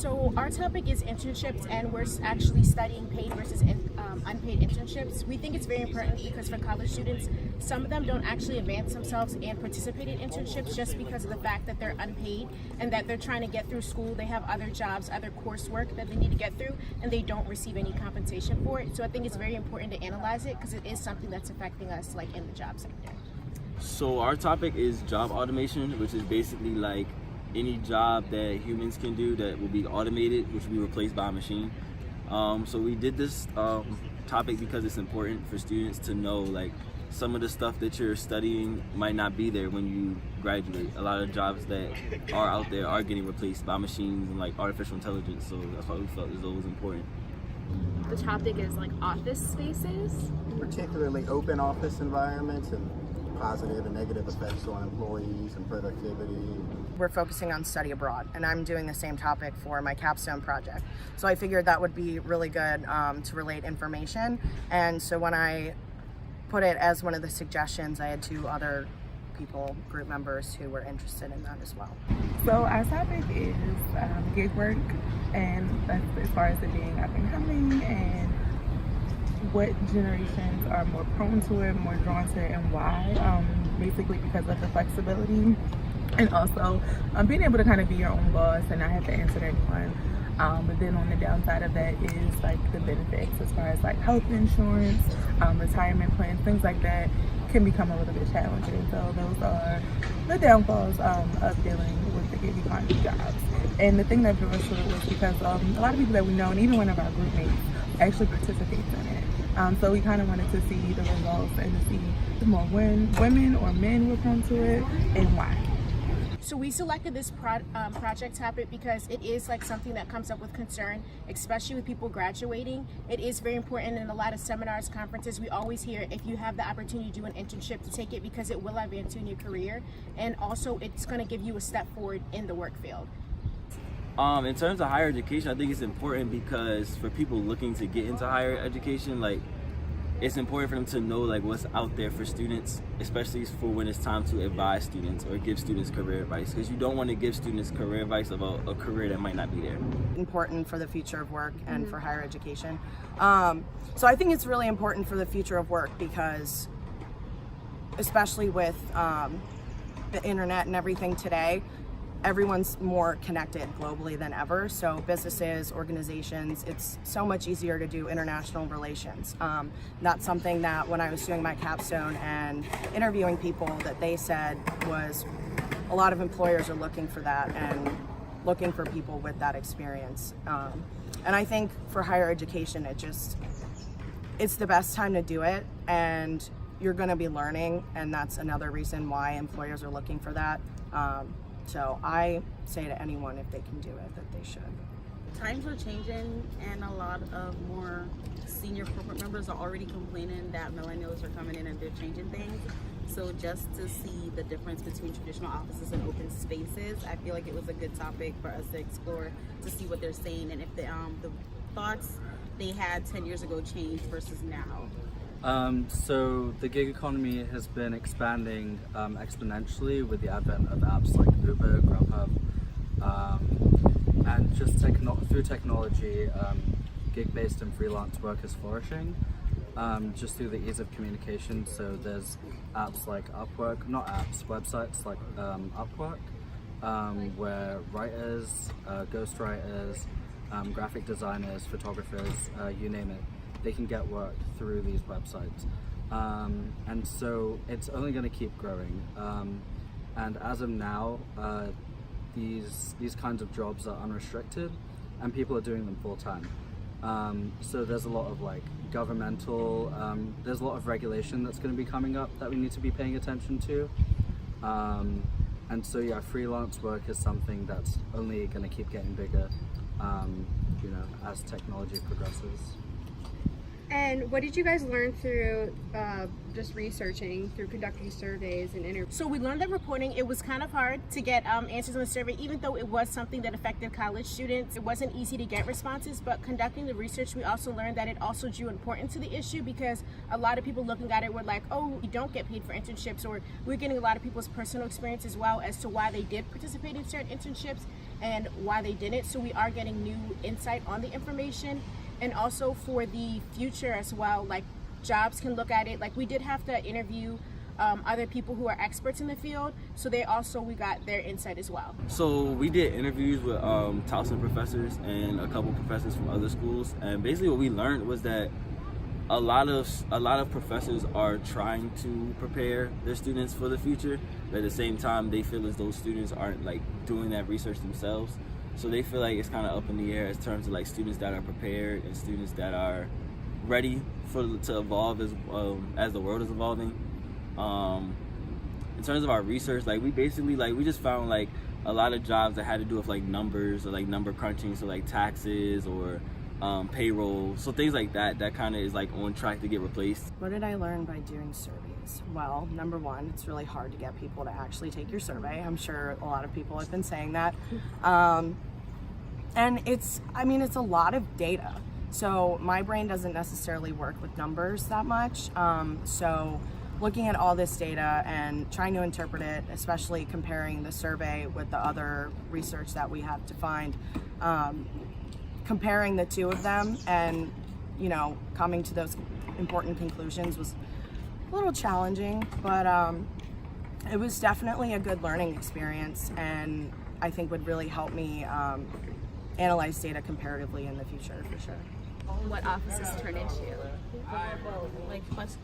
So our topic is internships, and we're actually studying paid versus unpaid internships. We think it's very important because for college students, some of them don't actually advance themselves and participate in internships just because of the fact that they're unpaid and that they're trying to get through school. They have other jobs, other coursework that they need to get through, and they don't receive any compensation for it. So I think it's very important to analyze it because it is something that's affecting us like in the job sector. So our topic is job automation, which is basically like any job that humans can do that will be automated, which will be replaced by a machine. So we did this topic because it's important for students to know like some of the stuff that you're studying might not be there when you graduate. A lot of jobs that are out there are getting replaced by machines and like artificial intelligence, so that's why we felt as though it was important. The topic is like office spaces. Particularly open office environments and positive and negative effects on employees and productivity. We're focusing on study abroad, and I'm doing the same topic for my capstone project. So I figured that would be really good to relate information. And so when I put it as one of the suggestions, I had two other group members who were interested in that as well. So our topic is gig work, and that's as far as it being up and coming and what generations are more prone to it, more drawn to it, and why. Basically because of the flexibility and also being able to kind of be your own boss and not have to answer to anyone. But then on the downside of that is like the benefits as far as like health insurance, retirement plans, things like that can become a little bit challenging. So those are the downfalls of dealing with the gig economy jobs. And the thing that drew us to it was because a lot of people that we know, and even one of our group mates, actually participates in it. So we kind of wanted to see the results and to see the more women or men were prone to it and why. So we selected this project topic because it is like something that comes up with concern, especially with people graduating. It is very important in a lot of seminars, conferences. We always hear if you have the opportunity to do an internship, to take it because it will advance you in your career, and also it's going to give you a step forward in the work field. In terms of higher education, I think it's important because for people looking to get into higher education, like it's important for them to know like what's out there for students, especially for when it's time to advise students or give students career advice, because you don't want to give students career advice about a career that might not be there. Important for the future of work and for higher education. So I think it's really important for the future of work because especially with the internet and everything today, everyone's more connected globally than ever. So businesses, organizations, it's so much easier to do international relations. That's something that when I was doing my capstone and interviewing people that they said was a lot of employers are looking for that and looking for people with that experience. And I think for higher education, it's the best time to do it, and you're gonna be learning, and that's another reason why employers are looking for that. So I say to anyone, if they can do it, that they should. Times are changing, and a lot of more senior corporate members are already complaining that millennials are coming in and they're changing things. So just to see the difference between traditional offices and open spaces, I feel like it was a good topic for us to explore, to see what they're saying and if the thoughts they had 10 years ago changed versus now. So the gig economy has been expanding exponentially with the advent of apps like Uber, Grubhub, and just through technology, gig-based and freelance work is flourishing, just through the ease of communication. So there's apps like Upwork, not apps, websites like Upwork, where writers, ghostwriters, graphic designers, photographers, you name it, they can get work through these websites. And so it's only going to keep growing. And as of now, these kinds of jobs are unrestricted and people are doing them full time. So there's a lot of like governmental, there's a lot of regulation that's going to be coming up that we need to be paying attention to. And so yeah, freelance work is something that's only going to keep getting bigger, as technology progresses. And what did you guys learn through just researching, through conducting surveys and interviews? So we learned that reporting, it was kind of hard to get answers on the survey, even though it was something that affected college students. It wasn't easy to get responses, but conducting the research, we also learned that it also drew importance to the issue because a lot of people looking at it were like, oh, you don't get paid for internships, or we're getting a lot of people's personal experience as well as to why they did participate in certain internships. and why they didn't. So we are getting new insight on the information, and also for the future as well, like jobs can look at it. Like we did have to interview other people who are experts in the field, so we got their insight as well. So we did interviews with Towson professors and a couple professors from other schools, and basically what we learned was that a lot of professors are trying to prepare their students for the future, but at the same time they feel as though students aren't like doing that research themselves. So they feel like it's kind of up in the air in terms of like students that are prepared and students that are ready to evolve as the world is evolving. In terms of our research, like we just found like a lot of jobs that had to do with like numbers or like number crunching, so like taxes or payroll, so things like that kind of is like on track to get replaced. What did I learn by doing surveys? Well, number one, it's really hard to get people to actually take your survey. I'm sure a lot of people have been saying that. And it's a lot of data. So my brain doesn't necessarily work with numbers that much. So looking at all this data and trying to interpret it, especially comparing the survey with the other research that we have to find, comparing the two of them and, coming to those important conclusions was a little challenging, but it was definitely a good learning experience, and I think would really help me analyze data comparatively in the future, for sure. What offices turn into? Like, as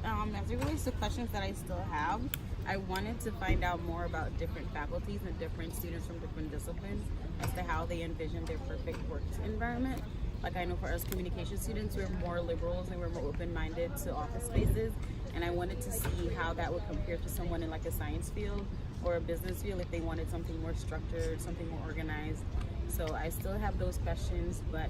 it relates to questions that I still have, I wanted to find out more about different faculties and different students from different disciplines as to how they envision their perfect work environment. Like, I know for us communication students, we're more liberals and we're more open-minded to office spaces, and I wanted to see how that would compare to someone in like a science field or a business field if they wanted something more structured, something more organized. So I still have those questions, but